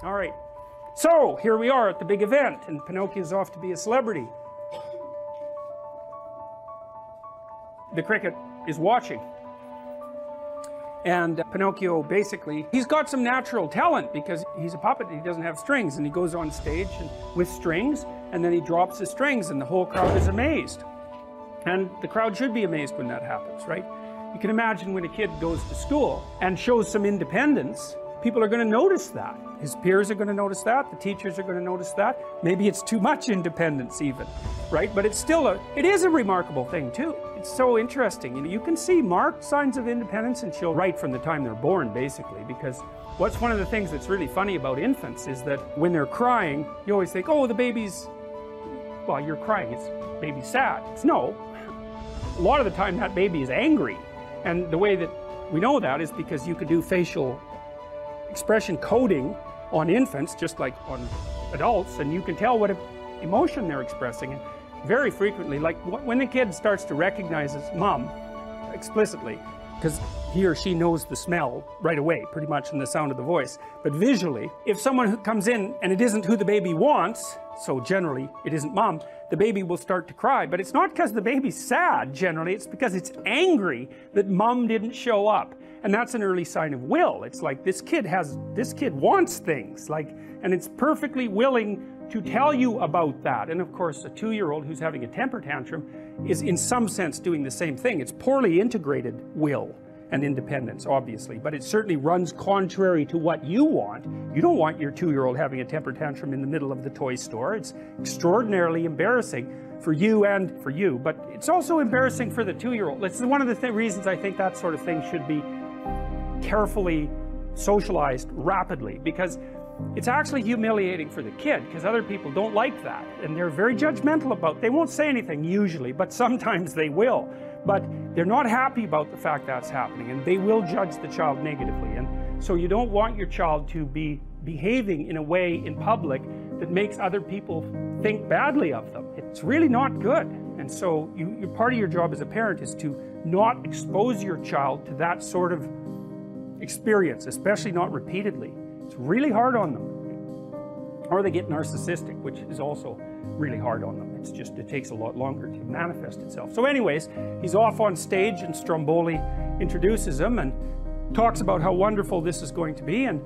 All right, so here we are at the big event, and Pinocchio's off to be a celebrity. The cricket is watching, and Pinocchio basically, he's got some natural talent because he's a puppet and he doesn't have strings, and he goes on stage with strings, and then he drops the strings and the whole crowd is amazed. And the crowd should be amazed when that happens, right? You can imagine when a kid goes to school and shows some independence, people are going to notice that. His peers are going to notice that, the teachers are going to notice that. Maybe it's too much independence even, right? But it's still it is a remarkable thing too. It's so interesting. You know, you can see marked signs of independence in children right from the time they're born, basically, because what's one of the things that's really funny about infants is that when they're crying, you always think, oh, the baby's, well, you're crying, it's baby's sad. It's no. A lot of the time that baby is angry. And the way that we know that is because you could do facial expression coding on infants just like on adults, and you can tell what emotion they're expressing. And very frequently, like when the kid starts to recognize his mom explicitly, because he or she knows the smell right away, pretty much in the sound of the voice, but visually, if someone who comes in and it isn't who the baby wants, so generally it isn't mom, the baby will start to cry. But it's not because the baby's sad, generally, it's because it's angry that mom didn't show up. And that's an early sign of will. It's like this kid wants things, like, and it's perfectly willing to tell you about that. And of course, a 2-year-old who's having a temper tantrum is in some sense doing the same thing. It's poorly integrated will and independence, obviously, but it certainly runs contrary to what you want. You don't want your 2-year-old having a temper tantrum in the middle of the toy store. It's extraordinarily embarrassing for you and for you, but it's also embarrassing for the 2-year-old. It's one of the reasons I think that sort of thing should be carefully socialized rapidly, because it's actually humiliating for the kid, because other people don't like that, and they're very judgmental about, they won't say anything usually, but sometimes they will, but they're not happy about the fact that's happening, and they will judge the child negatively. And so you don't want your child to be behaving in a way in public that makes other people think badly of them. It's really not good. And so part of your job as a parent is to not expose your child to that sort of experience, especially not repeatedly. It's really hard on them. Or they get narcissistic, which is also really hard on them. It's just, it takes a lot longer to manifest itself. So anyways, he's off on stage, and Stromboli introduces him and talks about how wonderful this is going to be, and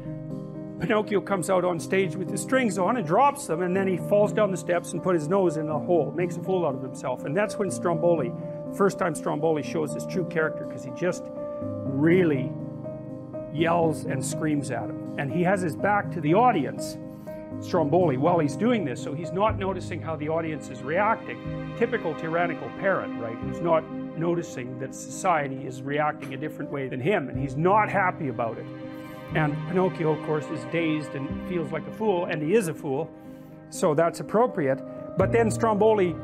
Pinocchio comes out on stage with his strings on and drops them, and then he falls down the steps and put his nose in a hole, makes a fool out of himself. And that's when Stromboli, first time Stromboli shows his true character, because he just really yells and screams at him. And he has his back to the audience, Stromboli, while he's doing this, so he's not noticing how the audience is reacting. Typical tyrannical parent, right, who's not noticing that society is reacting a different way than him, and he's not happy about it. And Pinocchio, of course, is dazed and feels like a fool, and he is a fool, so that's appropriate. But then Stromboli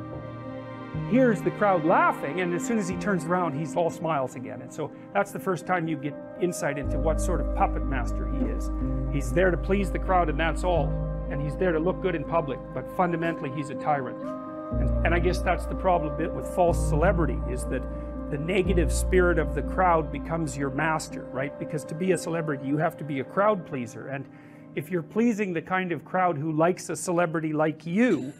hears the crowd laughing, and as soon as he turns around, he's all smiles again. And so that's the first time you get insight into what sort of puppet master he is. He's there to please the crowd, and that's all. And he's there to look good in public, but fundamentally he's a tyrant. And I guess that's the problem a bit with false celebrity, is that the negative spirit of the crowd becomes your master, right? Because to be a celebrity, you have to be a crowd pleaser. And if you're pleasing the kind of crowd who likes a celebrity like you,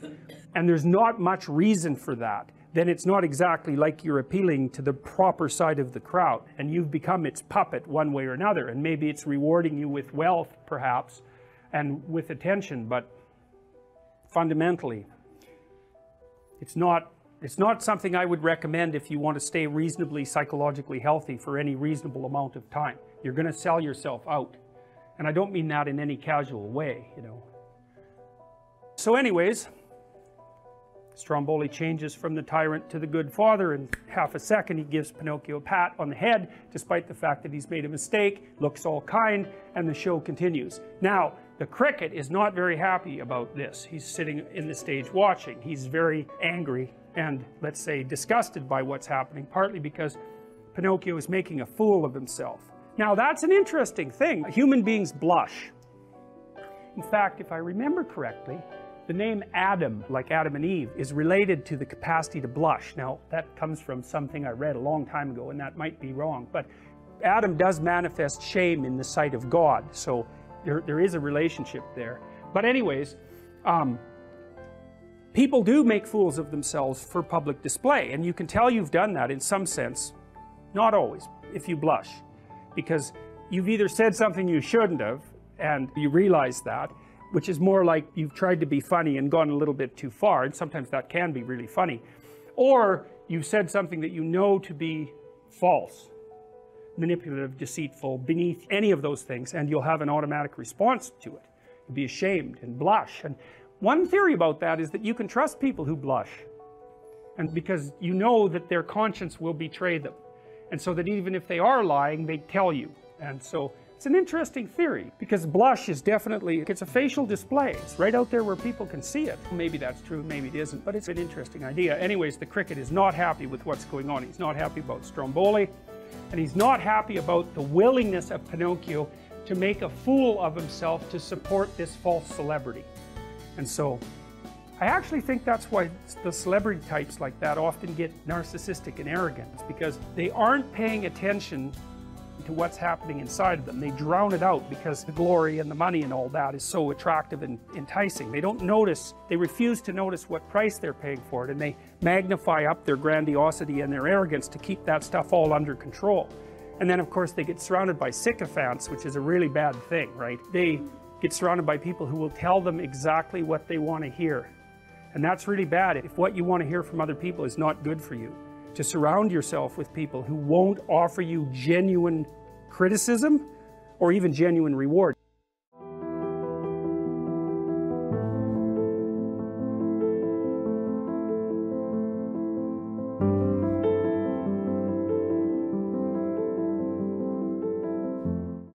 and there's not much reason for that, then it's not exactly like you're appealing to the proper side of the crowd, and you've become its puppet one way or another. And maybe it's rewarding you with wealth, perhaps, and with attention, but fundamentally, it's not something I would recommend if you want to stay reasonably psychologically healthy for any reasonable amount of time. You're going to sell yourself out. And I don't mean that in any casual way, you know. So anyways, Stromboli changes from the tyrant to the good father in half a second. He gives Pinocchio a pat on the head, despite the fact that he's made a mistake, looks all kind, and the show continues. Now, the cricket is not very happy about this. He's sitting in the stage watching. He's very angry and, let's say, disgusted by what's happening, partly because Pinocchio is making a fool of himself. Now, that's an interesting thing. Human beings blush. In fact, if I remember correctly, the name Adam, like Adam and Eve, is related to the capacity to blush. Now, that comes from something I read a long time ago, and that might be wrong, but Adam does manifest shame in the sight of God, so there is a relationship there. But anyways, people do make fools of themselves for public display, and you can tell you've done that in some sense, not always, if you blush, because you've either said something you shouldn't have and you realize that, which is more like you've tried to be funny and gone a little bit too far, and sometimes that can be really funny, or you've said something that you know to be false, manipulative, deceitful, beneath any of those things, and you'll have an automatic response to it. You'll be ashamed and blush. And one theory about that is that you can trust people who blush, and because you know that their conscience will betray them, and so that even if they are lying, they tell you. And so it's an interesting theory, because blush is definitely, it's a facial display. It's right out there where people can see it. Maybe that's true, maybe it isn't, but it's an interesting idea. Anyways, the cricket is not happy with what's going on. He's not happy about Stromboli, and he's not happy about the willingness of Pinocchio to make a fool of himself to support this false celebrity. And so I actually think that's why the celebrity types like that often get narcissistic and arrogant, because they aren't paying attention to what's happening inside of them. They drown it out because the glory and the money and all that is so attractive and enticing. They don't notice, they refuse to notice what price they're paying for it, and they magnify up their grandiosity and their arrogance to keep that stuff all under control. And then of course they get surrounded by sycophants, which is a really bad thing, right? They get surrounded by people who will tell them exactly what they want to hear. And that's really bad if what you want to hear from other people is not good for you. To surround yourself with people who won't offer you genuine criticism or even genuine reward.